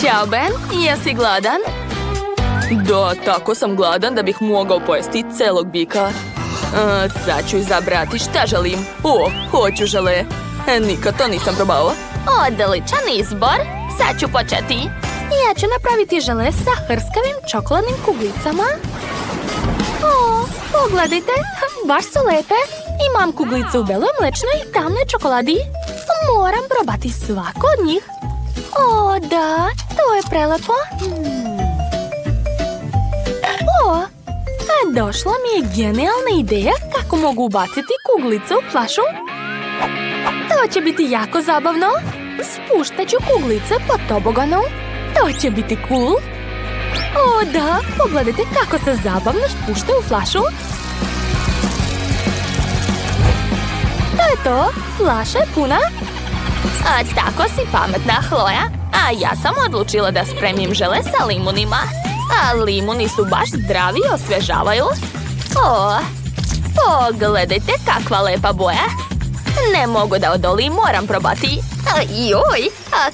Ćao, Ben. Jesi gladan? Da, tako sam gladan da bih mogao pojesti celog bika. Sad ću izabrati šta želim. Hoću žele. Nikad to nisam probao. Odličan izbor. Sad ću početi. Ja ću napraviti žele sa hrskavim čokoladnim kuglicama. Pogledajte, baš su lepe. Imam kuglice u beloj, mlečnoj i tamnoj čokoladi. Moram probati svaku od njih. Da, to je prelepo. Došla mi je genijalna ideja kako mogu ubaciti kuglice u flašu. To će biti jako zabavno. Spuštat ću kuglice po toboganu. To će biti cool. Da, pogledajte kako se zabavno spušta u flašu. To je to. Flaša je puna. Tako si pametna, Chloe. A ja sam odlučila da spremim žele sa limunima. A limuni su baš zdravi i osvježavaju. Pogledajte kakva lepa boja. Ne mogu da odolim, moram probati. Joj,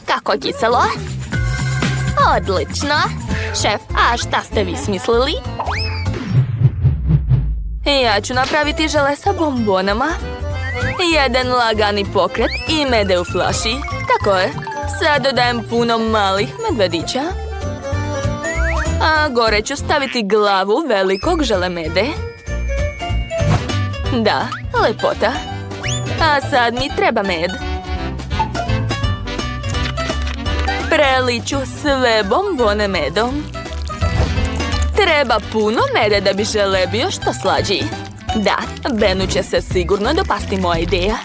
kako kiselo. Odlično. Šef, a šta ste vi smislili? Ja ću napraviti žele sa bombonama. Jedan lagani pokret i mede u flaši. Tako je. Sad dodajem puno malih medvedića. A gore ću staviti glavu velikog želemede. Da, lepota. A sad mi treba med. Preliću sve bombone medom. Treba puno mede da bi žele bio što slađi. Da, Benu će se sigurno dopasti moja ideja.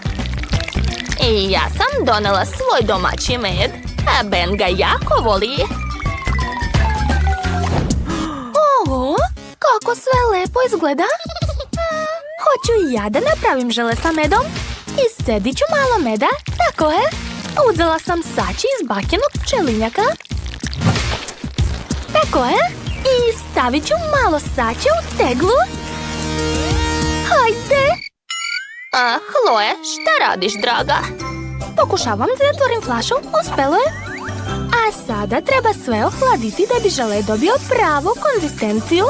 I ja sam donela svoj domaći med, a Ben ga jako voli. Kako sve lepo izgleda. Hoću i ja da napravim žele sa medom. Iscedit ću malo meda, tako je. Uzela sam sači iz bakijenog pčelinjaka. Tako je. I stavit ću malo sače u teglu. Hajde! Chloe, šta radiš, draga? Pokušavam da zatvorim flašu, uspelo je. A sada treba sve ohladiti da bi žele dobio pravu konzistenciju.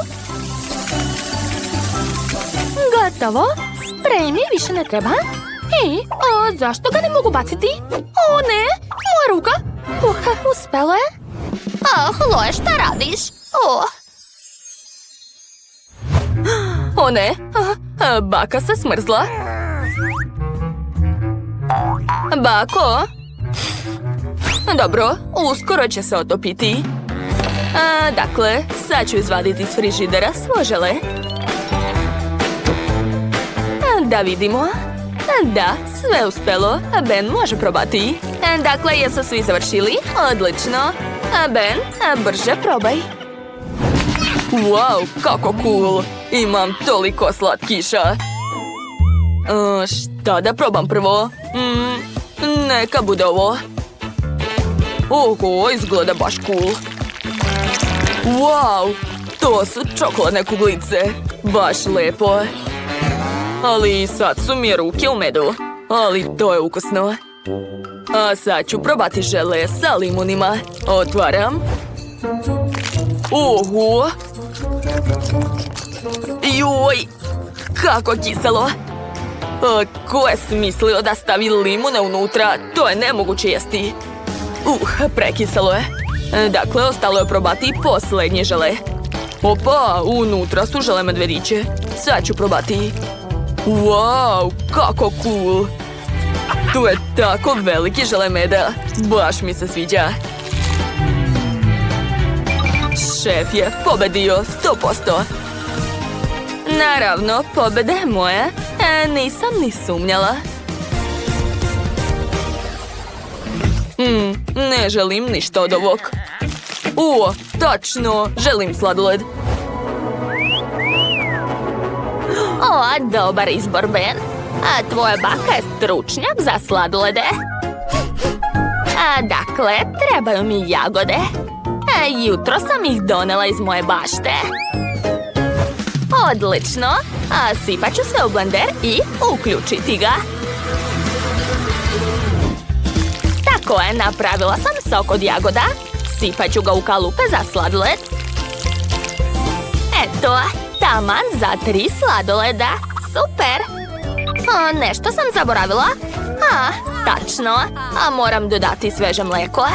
Gotovo. Sprej mi više ne treba. Zašto ga ne mogu baciti? Ne, moja ruka. Uspelo je. Chloe, šta radiš? Ne, baka se smrzla. Bako? Dobro, uskoro će se otopiti. Dakle, sad ću izvaditi iz frižidera svo žele. Da vidimo. Da, sve uspelo. Ben može probati. Dakle, jesu svi završili? Odlično. Ben, brže probaj. Wow, kako cool. Imam toliko slatkiša. Šta da probam prvo? Neka bude ovo. Izgleda baš cool. Wow, to su čokoladne kuglice. Baš lepo. Ali sad su mi ruke u medu. Ali to je ukusno. A sad ću probati žele sa limunima. Otvaram. Joj, kako kiselo. Ko je smislio da stavi limune unutra? To je nemoguće jesti. Prekiselo je. Dakle, ostalo je probati posljednje žele. Opa, unutra su žele medvediće. Sad ću probati. Wow, kako cool. Tu je tako veliki žele meda. Baš mi se sviđa. Šef je pobedio 100%. Naravno, pobeda je moja. Nisam ni sumnjala. Ne želim ništa od ovog. Tačno, želim sladoled. Dobar izbor, Ben. A tvoja baka je stručnjak za sladolede. Dakle, trebaju mi jagode. Jutro sam ih donela iz moje bašte. Odlično. Sipat ću sve u blender i uključiti ga. Tako je, napravila sam sok od jagoda. Sipat ću ga u kalupe za sladoled. Eto, taman za 3 sladoleda. Super! Nešto sam zaboravila. Tačno. A moram dodati sveže mlijeko.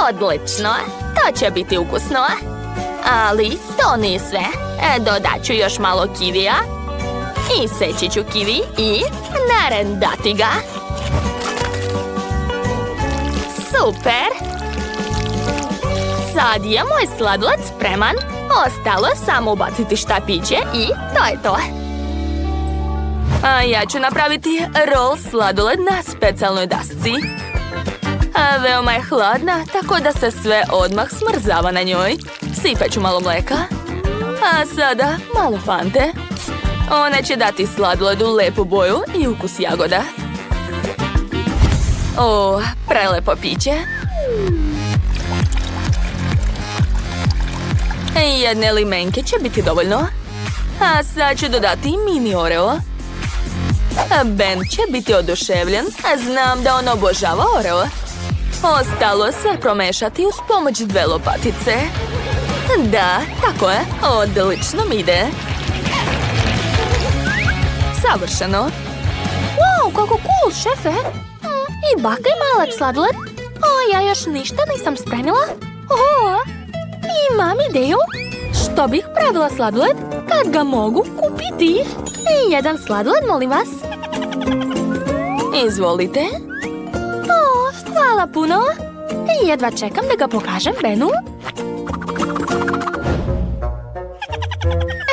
Odlično. To će biti ukusno. Ali to nije sve. Dodat ću još malo kivija. I seći ću kivi i narendati ga. Super! Sad je moj sladoled spreman. Ostalo samo ubaciti štapiće i to je to. A ja ću napraviti rol sladoled na specijalnoj dasci. Veoma je hladna, tako da se sve odmah smrzava na njoj. Sipat ću malo mlijeka. A sada malo fante. Ona će dati sladoledu lepu boju i ukus jagoda. O, prelepo piće. Jedne limenke će biti dovoljno. A sad ću dodati mini oreo. Ben će biti oduševljen. Znam da on obožava oreo. Ostalo sve promešati uz pomoć 2 lopatice. Da, tako je. Odlično mi ide. Savršeno. Wow, kako cool, šefe. I baka ima lep sladoled. Ja još ništa nisam spremila. Imam ideju. Što bih pravila sladoled kad ga mogu kupiti? Jedan sladoled, molim vas. Izvolite. Hvala puno. Jedva čekam da ga pokažem Benu.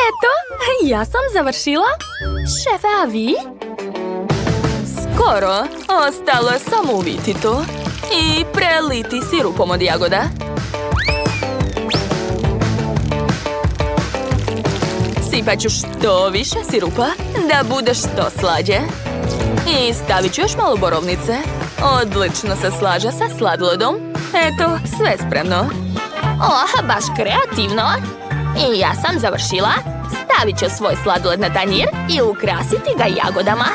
Eto, ja sam završila. Šefe, a vi? Skoro. Ostalo je samo uviti to i preliti sirupom od jagoda. Sipat ću što više sirupa da bude što slađe. I stavit ću još malo borovnice. Odlično se slaže sa sladoledom. Eto, sve spremno. Baš kreativno. I ja sam završila. Stavit ću svoj sladoled na tanjir i ukrasiti ga jagodama.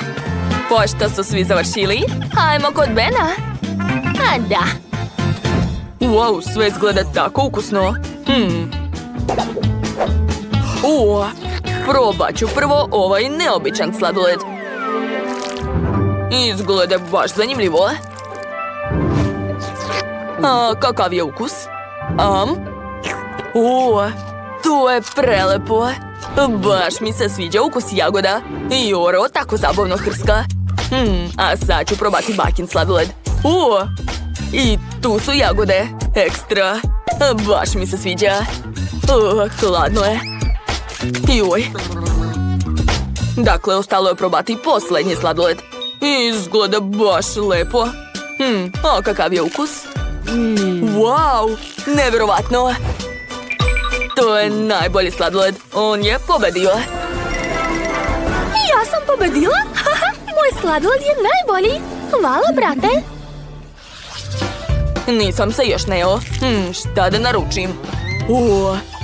Pošto su svi završili, hajmo kod Bena. Da. Wow, sve izgleda tako ukusno. Probat ću prvo ovaj neobičan sladoled. Izgleda baš zanimljivo. Kakav je ukus? To je prelepo. Baš mi se sviđa ukus jagoda. I oreo tako zabavno hrska. A sad ću probati bakin sladoled. I tu su jagode. Ekstra. Baš mi se sviđa. Hladno je. Joj. Dakle, ostalo je probati posljednji sladoled. Izgleda baš lepo. Kakav je ukus? Wow, nevjerovatno. To je najbolji sladoled. On je pobedio. Ja sam pobedila? Moj sladoled je najbolji. Hvala, brate. Nisam se još nejeo. Šta da naručim?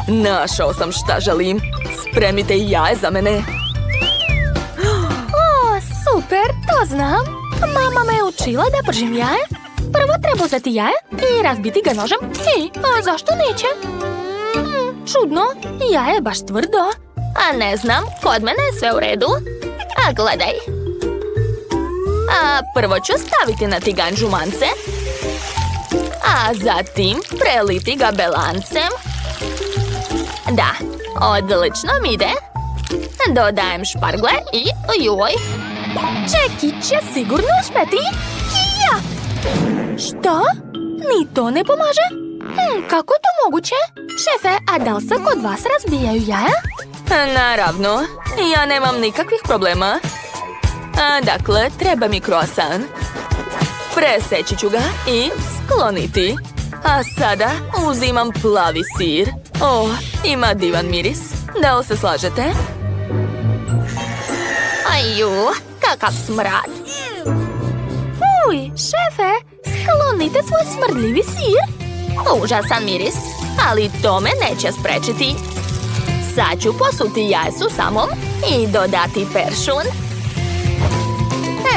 Našao sam šta želim. Spremite jaje za mene. Super, to znam. Mama me je učila da pržim jaje. Prvo treba uzeti jaje i razbiti ga nožem. A zašto neće? Čudno, jaje je baš tvrdo. A ne znam, kod mene je sve u redu. A gledaj. Prvo ću staviti na tiganj žumance. A zatim preliti ga belancem. Da, odlično mi ide. Dodajem špargle i joj. Čeki će sigurno uspjeti. Ja! Što? Ni to ne pomaže? Kako je to moguće? Šefe, a da li se kod vas razbijaju jaja? Naravno, ja nemam nikakvih problema. Dakle, treba mi croissant. Preseći ću ga i skloniti. A sada uzimam plavi sir. Ima divan miris. Da li se slažete? Aju, kakav smrad. Šefe, sklonite svoj smrdljivi sir. Užasan miris, ali to me neće sprečiti. Sad ću posuti jaje susamom i dodati peršun.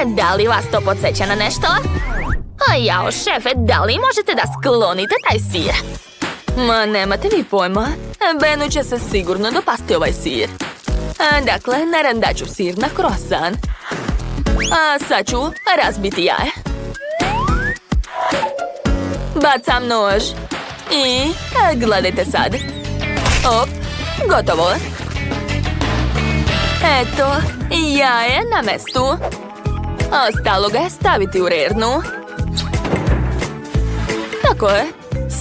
Da li vas to podsjeća na nešto? A jao, šefe, da li možete da sklonite taj sir? Ma, nemate vi pojma. Benu će se sigurno dopasti ovaj sir. Dakle, narandat ću sir na krosan. A sad ću razbiti jaje. Bacam nož. I gledajte sad. Op, gotovo. Eto, jaje na mestu. Ostalo ga je staviti u rernu. Tako je.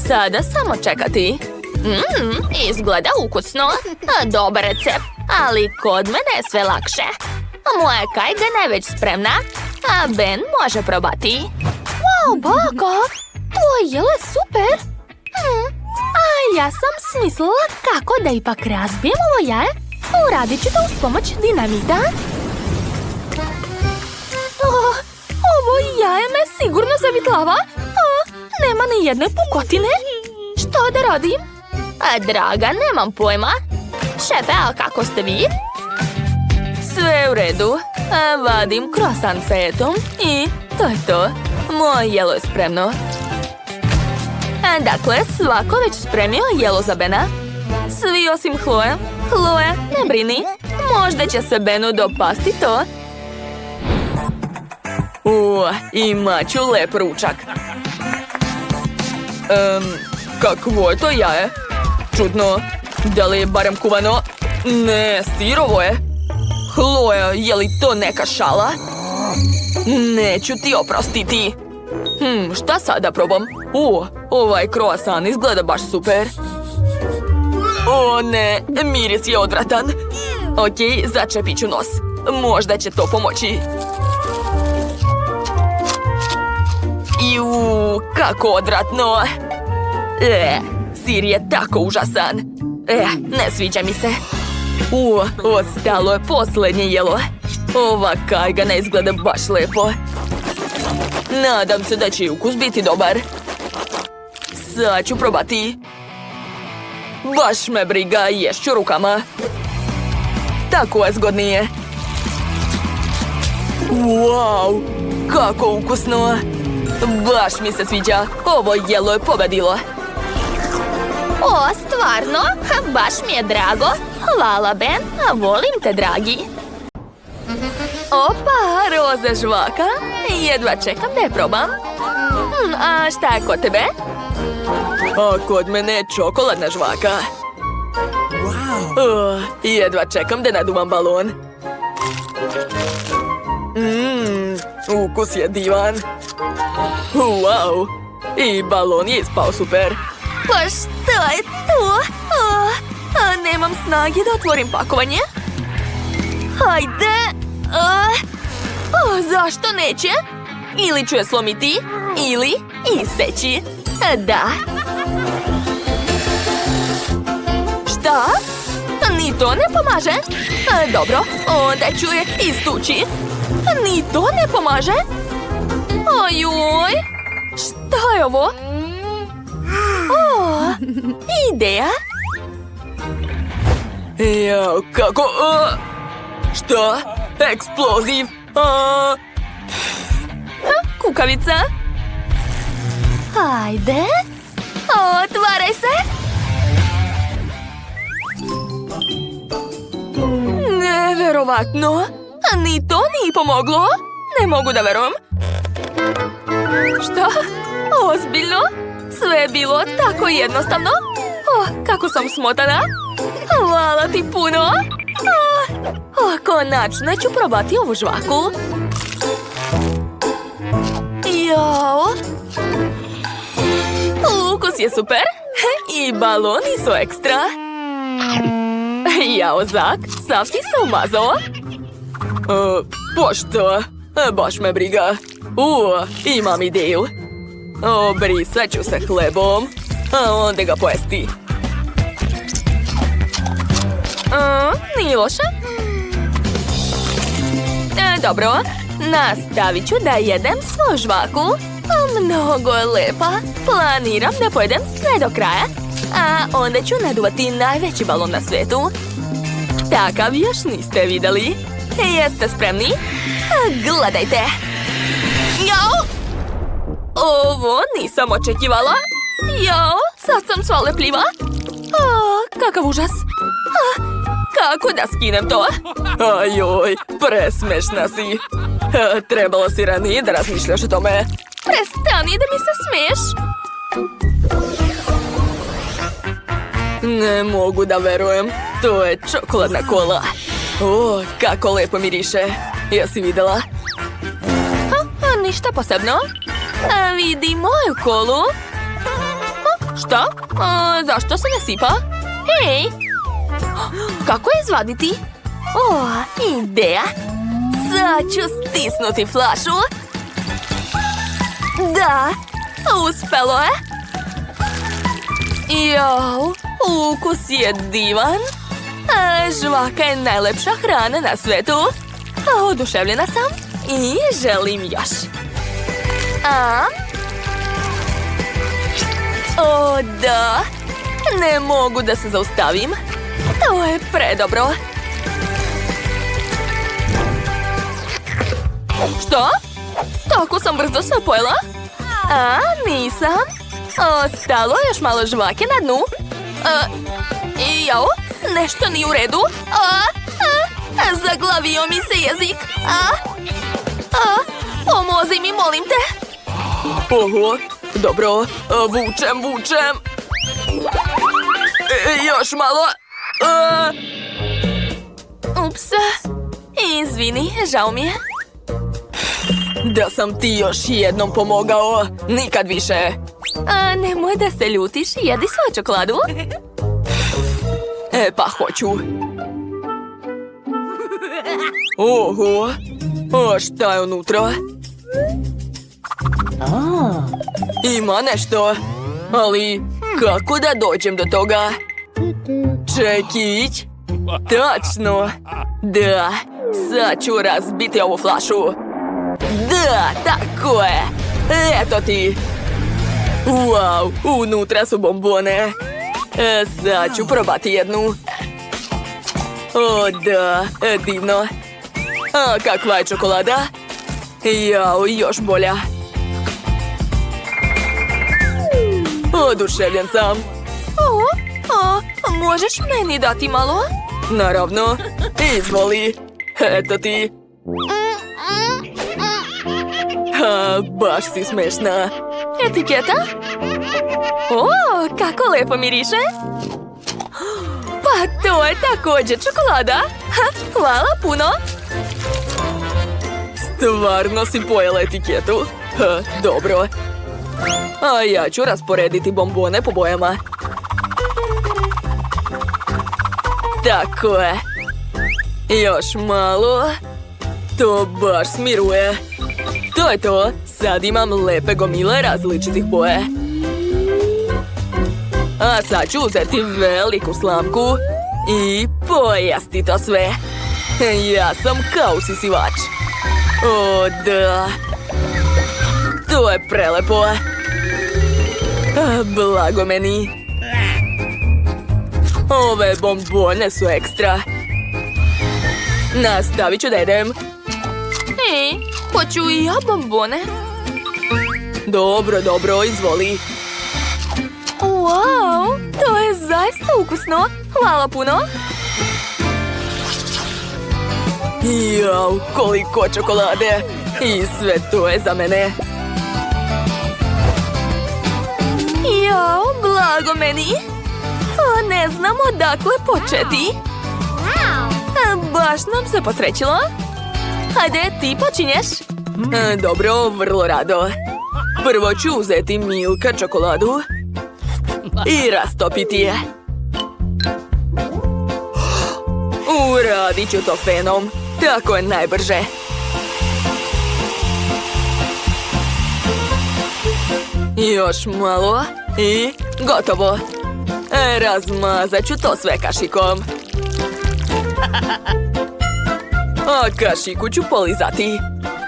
Sada samo čekati. Izgleda ukusno. Dobar recept, ali kod mene je sve lakše. Moja kajgana je već spremna, a Ben može probati. Wow, baka! To jelo je super! A ja sam smislila kako da ipak razbijem ovo jaje. Uradit ću to uz pomoć dinamita. Ovo jaje me sigurno zavitlava. Nema ni jedne pukotine. Što da radim? Draga, nemam pojma. Šefe, a kako ste vi? Sve u redu. Vadim krosan sa etom i to je to. Moje jelo je spremno. Dakle, svako već spremio jelo za Bena. Svi osim Chloe. Chloe, ne brini. Možda će se Benu dopasti to. Imat ću lep ručak. Kakvo je to jaje? Čudno. Da li je barem kuvano? Ne, sirovo je. Chloe, je li to neka šala? Neću ti oprostiti. Šta sada probam? Ovaj kroasan izgleda baš super. O ne, miris je odvratan. Ok, začepit ću nos. Možda će to pomoći. Kako odvratno. Sir je tako užasan. Ne sviđa mi se. Ostalo je posljednje jelo. Ova kajga ne izgleda baš lepo. Nadam se da će ukus biti dobar. Sad ću probati. Baš me briga, ješću rukama. Tako je zgodnije. Wow, kako ukusno. Baš mi se sviđa. Ovo jelo je pobedilo. O, stvarno? Baš mi je drago. Hvala, Ben. Volim te, dragi. Opa, roza žvaka. Jedva čekam da je probam. A šta je kod tebe? A kod mene je čokoladna žvaka. Jedva čekam da naduvam balon. Ukus je divan. Wow, i balon je ispao super. Pa šta je to? Nemam snage da otvorim pakovanje. Hajde. Zašto neće? Ili ću je slomiti, ili iseći. Da. Šta? Ni to ne pomaže? Dobro, onda ću je istući. Ni to ne pomaže? Ojoj! Šta je ovo? Ideja? Jao, kako? Šta? Eksploziv? Kukavica? Hajde. Otvaraj se. Neverovatno. Ni to nije pomoglo. Ne mogu da verujem. Šta? Ozbiljno? Sve je bilo tako jednostavno. Kako sam smotana. Hvala ti puno. Konačno ću probati ovu žvaku. Jao. Ukus je super. I baloni su ekstra. Jao, Zak, sav si se umazao. Pošto? Baš me briga. Imam ideju. Obrisat ću se hlebom, a onda ga pojesti. Nije loše. Dobro, nastavit ću da jedem svoju žvaku. Mnogo je lepa. Planiram da pojedem sve do kraja, a onda ću naduvati najveći balon na svijetu. Takav još niste vidjeli. Jeste spremni? Gledajte! Jao! Ovo nisam očekivala. Jao, sad sam sva lepljiva. Kakav užas. Kako da skinem to? Ajoj, presmešna si. Trebalo si ranije da razmišljaš o tome. Prestani da mi se smiješ. Ne mogu da verujem. To je čokoladna kola. O, kako lepo miriše. Jesi vidjela? Ništa posebno. Vidi moju kolu. Šta? Zašto se ne sipa? Hej! Kako je izvaditi? Ideja! Sad ću stisnuti flašu. Da, uspelo je. Jao, ukus je divan. Žvaka je najlepša hrana na svetu. Oduševljena sam i želim još. O, da. Ne mogu da se zaustavim. To je predobro. Što? Tako sam brzo sve pojela? Nisam. Ostalo još malo žvake na dnu. Jao, nešto nije u redu. Zaglavio mi se jezik. Pomozi mi, molim te. Oho, dobro, vučem. Još malo. Ups. Izvini, žao mi je. Da sam ti još jednom pomogao. Nikad više. Nemoj da se ljutiš, jedi svoju čokoladu. Pa hoću. Oho, šta je unutra? Ima nešto, ali kako da dođem do toga? Čekić? Tačno. Da, sad ću razbiti ovu flašu. Da, tako je. Eto ti. Wow, unutra su bombone. Sad ću probati jednu. O, da, divno. Kakva je čokolada? Jao, još bolja. Oduševljen sam. Možeš meni dati malo? Naravno. Izvoli. Eto ti. Baš si smešna. Etiketa? Kako lepo miriše. Pa to je također čokolada. Hvala puno. Stvarno si pojela etiketu. Dobro. A ja ću rasporediti bombone po bojama. Tako je. Još malo. To baš smiruje. To je to. Sad imam lepe gomile različitih boje. A sad ću uzeti veliku slamku i pojesti to sve. Ja sam kao usisivač. O, da. To je prelepo. Blago meni. Ove bombone su ekstra. Nastavit ću da jedem. Hoću i ja bombone. Dobro, izvoli. Wow, to je zaista ukusno. Hvala puno. Jao, koliko čokolade. I sve to je za mene. Jao, blago meni. Ne znam odakle početi. Baš nam se posrećilo. Hajde, ti počinješ. Dobro, vrlo rado. Prvo ću uzeti Milka čokoladu i rastopiti je. Uradit ću to fenom. Tako je najbrže. Još malo i gotovo. Razmazat ću to sve kašikom. A kašiku ću polizati.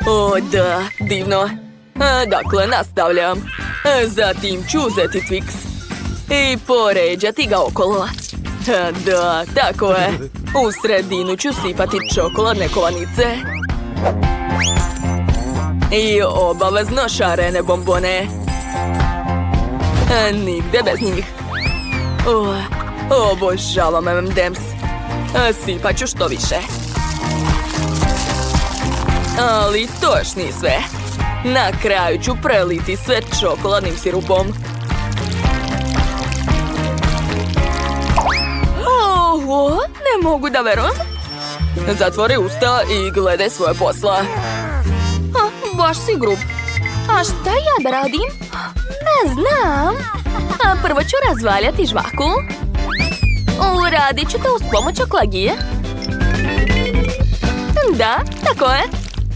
O, da, divno. Dakle, nastavljam. Zatim ću uzeti Twix i poređati ga okolo. Da, tako je. U sredinu ću sipati čokoladne kovanice. I obavezno šarene bombone. Nigde bez njih. Obožavam M&M's. Sipat ću što više. Ali to još nije sve. Na kraju ću preliti sve čokoladnim sirupom. Ne mogu da verujem. Zatvori usta i gledaj svoje posla. Baš si grub. A šta ja da radim? Ne znam. Prvo ću razvaljati žvaku. Uradit ću to uz pomoć oklagije. Da, tako je.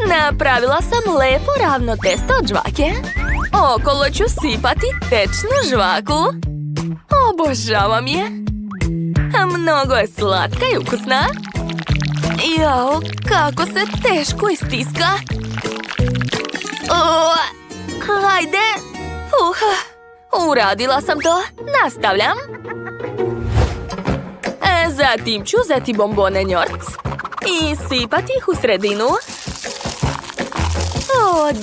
Napravila sam lepo ravno testo od žvake. Okolo ću sipati tečnu žvaku. Obožavam je. Mnogo je slatka i ukusna. Jao, kako se teško istiska. Hajde. Uradila sam to. Nastavljam. Zatim ću uzeti bombone njorc i sipati ih u sredinu.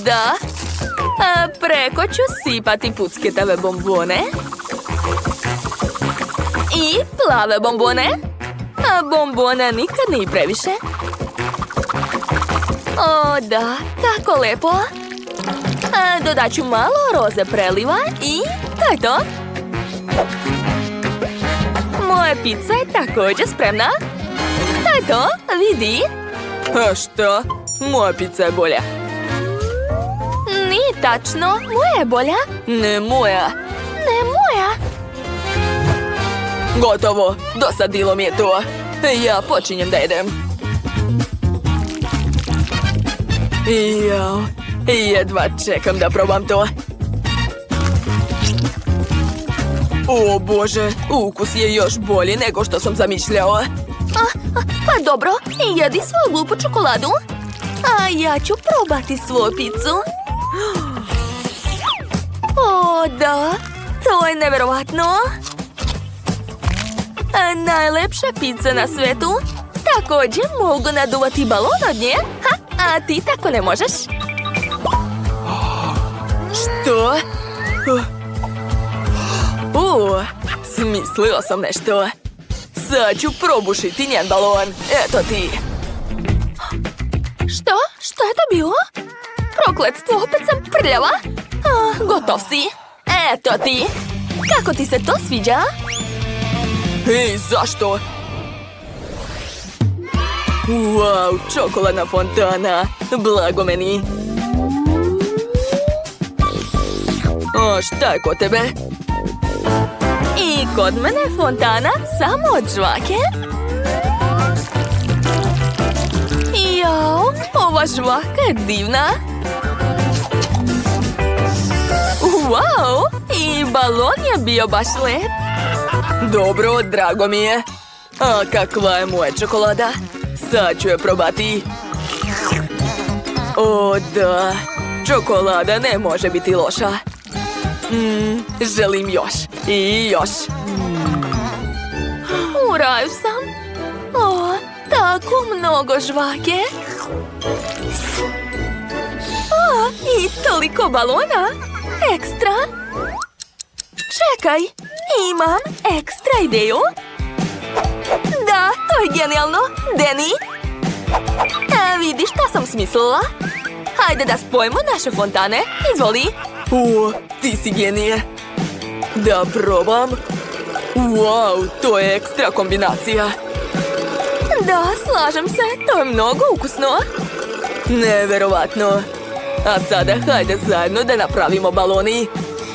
Da. Preko ću sipati pucketave bombone. I plave bombone. Bombona nikad nije previše. Da, tako lepo. Dodat ću malo roze preliva i to je to. Moja pizza je također spremna. To je to, vidi. Šta? Moja pizza je bolja. Nije tačno, moja je bolja. Ne moja. Ne moja. Gotovo, dosadilo mi je to. Ja počinjem da jedem. Jao, jedva čekam da probam to. O Bože, ukus je još bolji nego što sam zamišljao. Pa dobro, jedi svoju glupu čokoladu. A ja ću probati svoju pizzu. Da, to je neverovatno. Najlepša pizza na svetu. Također mogu naduvati balon od nje. A ti tako ne možeš. Što? Smislio sam nešto. Sad ću probušiti njen balon. Eto ti. Što? Što je to bilo? Prokletstvo, opet sam prljava. Gotov si. Eto ti. Kako ti se to sviđa? Ej, zašto? Wow, čokoladna fontana. Blago meni. Šta je kod tebe? I kod mene fontana samo od žvake. Jao, ova žvaka je divna. Wow, i balon je bio baš lep. Dobro, drago mi je. A kakva je moja čokolada? Sad ću je probati. O da, čokolada ne može biti loša. Želim još i još. U raju sam. Tako mnogo žvake. I toliko balona. Ekstra. Čekaj, imam ekstra ideju. Da, to je genijalno, Deni. Vidi šta sam smislila. Hajde da spojimo naše fontane. Izvoli. Ti si genije. Da probam. Wow, to je ekstra kombinacija. Da, slažem se, to je mnogo ukusno. Neverovatno. A sada hajde zajedno da napravimo baloni.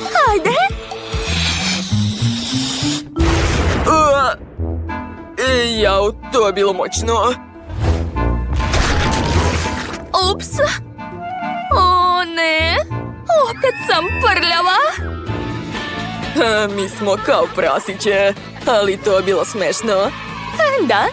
Hajde. Jao, to je bilo moćno. Ups. O ne, opet sam prljava. Mi smo kao prasiće, ali to je bilo smešno. Da,